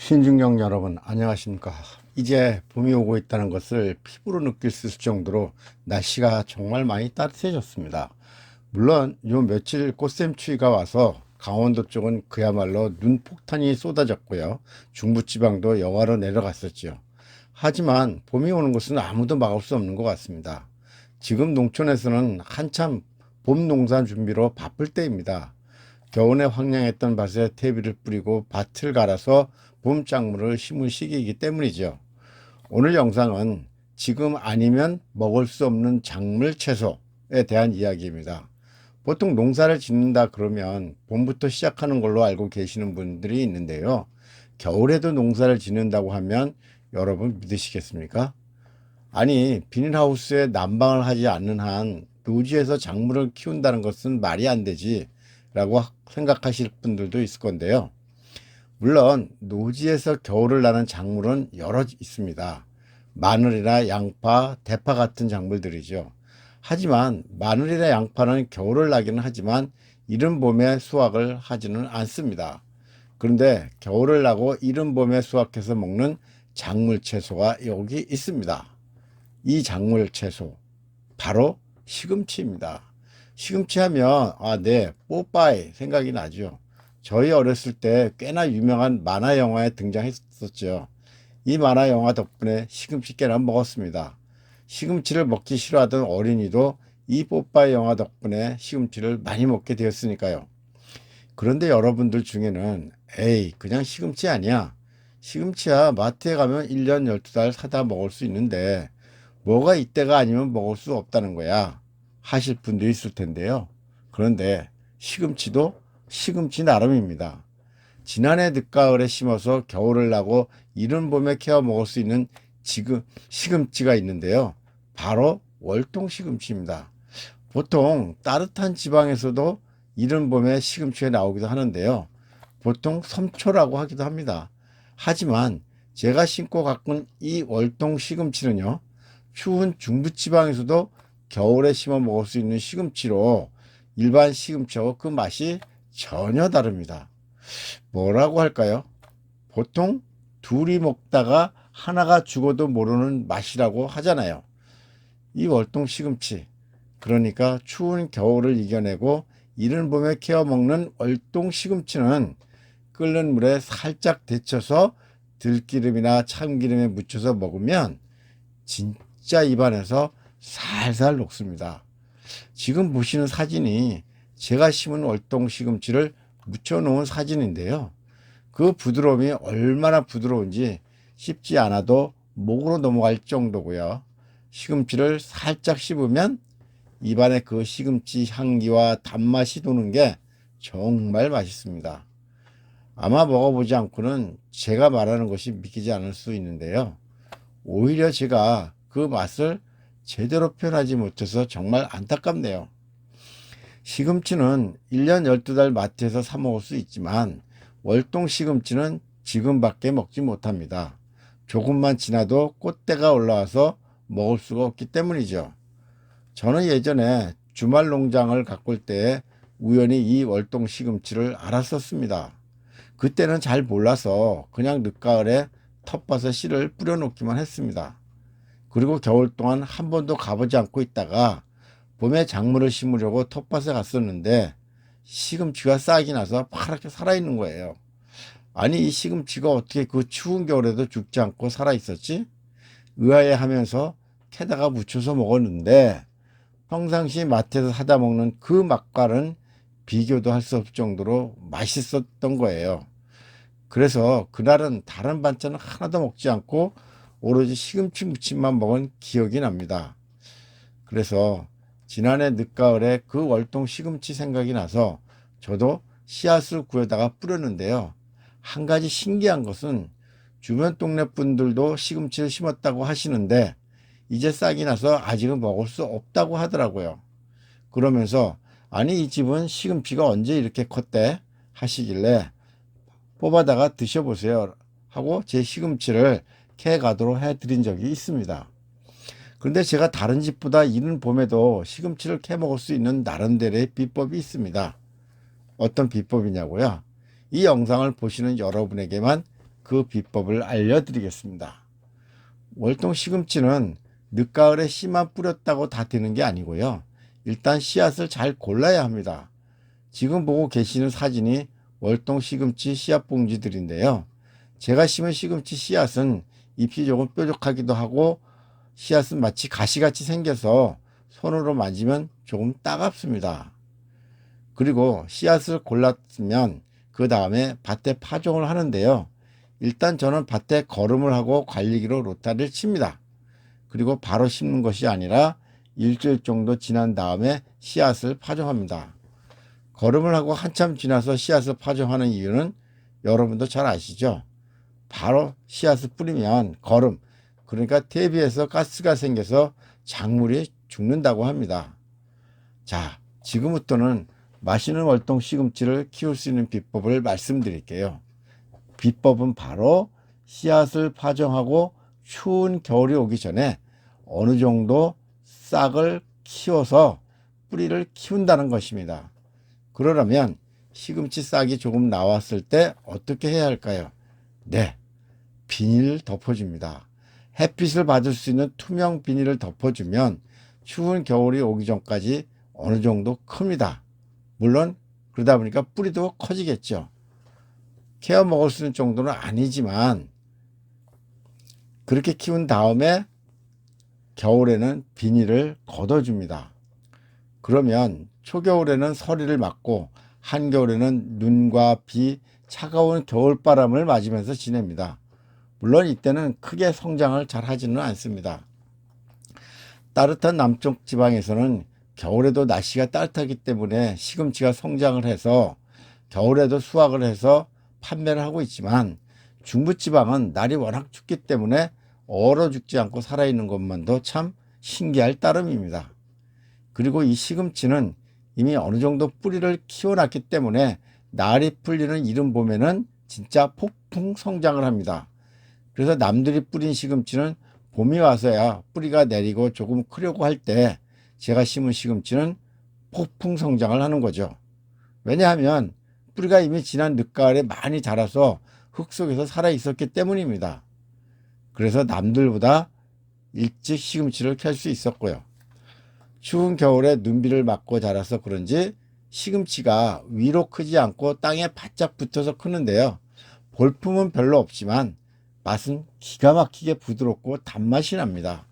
신중경 여러분 안녕하십니까. 이제 봄이 오고 있다는 것을 피부로 느낄 수 있을 정도로 날씨가 정말 많이 따뜻해졌습니다. 물론 요 며칠 꽃샘추위가 와서 강원도 쪽은 그야말로 눈폭탄이 쏟아졌고요, 중부지방도 영하로 내려갔었죠. 하지만 봄이 오는 것은 아무도 막을 수 없는 것 같습니다. 지금 농촌에서는 한참 봄 농사 준비로 바쁠 때입니다. 겨우내 황량했던 밭에 퇴비를 뿌리고 밭을 갈아서 봄 작물을 심을 시기이기 때문이죠. 오늘 영상은 지금 아니면 먹을 수 없는 작물 채소에 대한 이야기입니다. 보통 농사를 짓는다 그러면 봄부터 시작하는 걸로 알고 계시는 분들이 있는데요. 겨울에도 농사를 짓는다고 하면 여러분 믿으시겠습니까? 아니, 비닐하우스에 난방을 하지 않는 한 노지에서 작물을 키운다는 것은 말이 안 되지 라고 생각하실 분들도 있을 건데요. 물론 노지에서 겨울을 나는 작물은 여러 있습니다. 마늘이나 양파, 대파 같은 작물들이죠. 하지만 마늘이나 양파는 겨울을 나기는 하지만 이른 봄에 수확을 하지는 않습니다. 그런데 겨울을 나고 이른 봄에 수확해서 먹는 작물 채소가 여기 있습니다. 이 작물 채소 바로 시금치입니다. 시금치 하면 네, 뽀빠이 생각이 나죠. 저희 어렸을 때 꽤나 유명한 만화 영화에 등장했었죠. 이 만화 영화 덕분에 시금치 꽤나 먹었습니다. 시금치를 먹기 싫어하던 어린이도 이 뽀빠이 영화 덕분에 시금치를 많이 먹게 되었으니까요. 그런데 여러분들 중에는 에이, 그냥 시금치 아니야, 시금치야 마트에 가면 1년 12달 사다 먹을 수 있는데 뭐가 이때가 아니면 먹을 수 없다는 거야 하실 분도 있을 텐데요. 그런데 시금치도 시금치 나름입니다. 지난해 늦가을에 심어서 겨울을 나고 이른 봄에 캐어 먹을 수 있는 지금 시금치가 있는데요. 바로 월동 시금치입니다. 보통 따뜻한 지방에서도 이른 봄에 시금치가 나오기도 하는데요. 보통 섬초라고 하기도 합니다. 하지만 제가 심고 가꾼 이 월동 시금치는요, 추운 중부지방에서도 겨울에 심어 먹을 수 있는 시금치로 일반 시금치하고 그 맛이 전혀 다릅니다. 뭐라고 할까요? 보통 둘이 먹다가 하나가 죽어도 모르는 맛이라고 하잖아요. 이 월동 시금치, 그러니까 추운 겨울을 이겨내고 이른 봄에 캐어 먹는 월동 시금치는 끓는 물에 살짝 데쳐서 들기름이나 참기름에 묻혀서 먹으면 진짜 입안에서 살살 녹습니다. 지금 보시는 사진이 제가 심은 월동 시금치를 묻혀놓은 사진인데요. 그 부드러움이 얼마나 부드러운지 씹지 않아도 목으로 넘어갈 정도고요. 시금치를 살짝 씹으면 입안에 그 시금치 향기와 단맛이 도는 게 정말 맛있습니다. 아마 먹어보지 않고는 제가 말하는 것이 믿기지 않을 수 있는데요. 오히려 제가 그 맛을 제대로 표현하지 못해서 정말 안타깝네요. 시금치는 1년 12달 마트에서 사 먹을 수 있지만 월동 시금치는 지금밖에 먹지 못합니다. 조금만 지나도 꽃대가 올라와서 먹을 수가 없기 때문이죠. 저는 예전에 주말 농장을 가꿀 때 우연히 이 월동 시금치를 알았었습니다. 그때는 잘 몰라서 그냥 늦가을에 텃밭에 씨를 뿌려놓기만 했습니다. 그리고 겨울 동안 한 번도 가보지 않고 있다가 봄에 작물을 심으려고 텃밭에 갔었는데 시금치가 싹이 나서 파랗게 살아있는 거예요. 아니, 이 시금치가 어떻게 그 추운 겨울에도 죽지 않고 살아있었지? 의아해하면서 캐다가 무쳐서 먹었는데 평상시 마트에서 사다 먹는 그 맛과는 비교도 할 수 없을 정도로 맛있었던 거예요. 그래서 그날은 다른 반찬은 하나도 먹지 않고 오로지 시금치 무침만 먹은 기억이 납니다. 그래서 지난해 늦가을에 그 월동 시금치 생각이 나서 저도 씨앗을 구해다가 뿌렸는데요. 한 가지 신기한 것은 주변 동네 분들도 시금치를 심었다고 하시는데 이제 싹이 나서 아직은 먹을 수 없다고 하더라고요. 그러면서 아니, 이 집은 시금치가 언제 이렇게 컸대 하시길래 뽑아다가 드셔보세요 하고 제 시금치를 캐 가도록 해드린 적이 있습니다. 그런데 제가 다른 집보다 이른 봄에도 시금치를 캐 먹을 수 있는 나름대로의 비법이 있습니다. 어떤 비법이냐고요? 이 영상을 보시는 여러분에게만 그 비법을 알려드리겠습니다. 월동 시금치는 늦가을에 씨만 뿌렸다고 다 되는 게 아니고요. 일단 씨앗을 잘 골라야 합니다. 지금 보고 계시는 사진이 월동 시금치 씨앗 봉지들인데요. 제가 심은 시금치 씨앗은 잎이 조금 뾰족하기도 하고 씨앗은 마치 가시같이 생겨서 손으로 만지면 조금 따갑습니다. 그리고 씨앗을 골랐으면 그 다음에 밭에 파종을 하는데요. 일단 저는 밭에 거름을 하고 관리기로 로타리를 칩니다. 그리고 바로 심는 것이 아니라 일주일 정도 지난 다음에 씨앗을 파종합니다. 거름을 하고 한참 지나서 씨앗을 파종하는 이유는 여러분도 잘 아시죠? 바로 씨앗을 뿌리면 거름, 그러니까 대비해서 가스가 생겨서 작물이 죽는다고 합니다. 자, 지금부터는 맛있는 월동 시금치를 키울 수 있는 비법을 말씀드릴게요. 비법은 바로 씨앗을 파종하고 추운 겨울이 오기 전에 어느 정도 싹을 키워서 뿌리를 키운다는 것입니다. 그러려면 시금치 싹이 조금 나왔을 때 어떻게 해야 할까요? 네, 비닐을 덮어줍니다. 햇빛을 받을 수 있는 투명 비닐을 덮어주면 추운 겨울이 오기 전까지 어느 정도 큽니다. 물론 그러다 보니까 뿌리도 커지겠죠. 케어 먹을 수 있는 정도는 아니지만 그렇게 키운 다음에 겨울에는 비닐을 걷어줍니다. 그러면 초겨울에는 서리를 맞고 한겨울에는 눈과 비, 차가운 겨울바람을 맞으면서 지냅니다. 물론 이때는 크게 성장을 잘 하지는 않습니다. 따뜻한 남쪽 지방에서는 겨울에도 날씨가 따뜻하기 때문에 시금치가 성장을 해서 겨울에도 수확을 해서 판매를 하고 있지만 중부지방은 날이 워낙 춥기 때문에 얼어 죽지 않고 살아있는 것만도 참 신기할 따름입니다. 그리고 이 시금치는 이미 어느 정도 뿌리를 키워놨기 때문에 날이 풀리는 이른 봄에는 진짜 폭풍 성장을 합니다. 그래서 남들이 뿌린 시금치는 봄이 와서야 뿌리가 내리고 조금 크려고 할 때 제가 심은 시금치는 폭풍 성장을 하는 거죠. 왜냐하면 뿌리가 이미 지난 늦가을에 많이 자라서 흙 속에서 살아 있었기 때문입니다. 그래서 남들보다 일찍 시금치를 캘 수 있었고요. 추운 겨울에 눈비를 맞고 자라서 그런지 시금치가 위로 크지 않고 땅에 바짝 붙어서 크는데요. 볼품은 별로 없지만 맛은 기가 막히게 부드럽고 단맛이 납니다.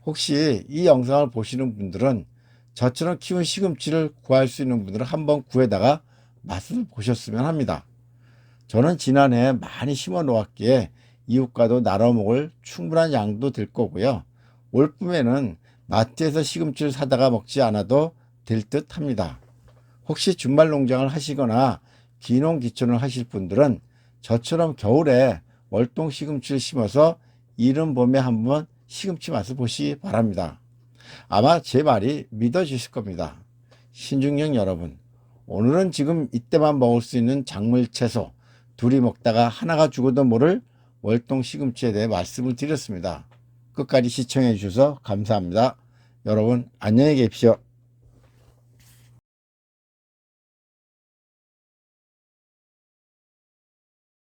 혹시 이 영상을 보시는 분들은 저처럼 키운 시금치를 구할 수 있는 분들은 한번 구해다가 맛을 보셨으면 합니다. 저는 지난해 많이 심어 놓았기에 이웃과도 나눠 먹을 충분한 양도 될 거고요. 올 봄에는 마트에서 시금치를 사다가 먹지 않아도 될 듯 합니다. 혹시 준말 농장을 하시거나 귀농 귀촌을 하실 분들은 저처럼 겨울에 월동 시금치를 심어서 이른 봄에 한번 시금치 맛을 보시기 바랍니다. 아마 제 말이 믿어지실 겁니다. 신중령 여러분, 오늘은 지금 이때만 먹을 수 있는 작물 채소, 둘이 먹다가 하나가 죽어도 모를 월동 시금치에 대해 말씀을 드렸습니다. 끝까지 시청해 주셔서 감사합니다. 여러분 안녕히 계십시오.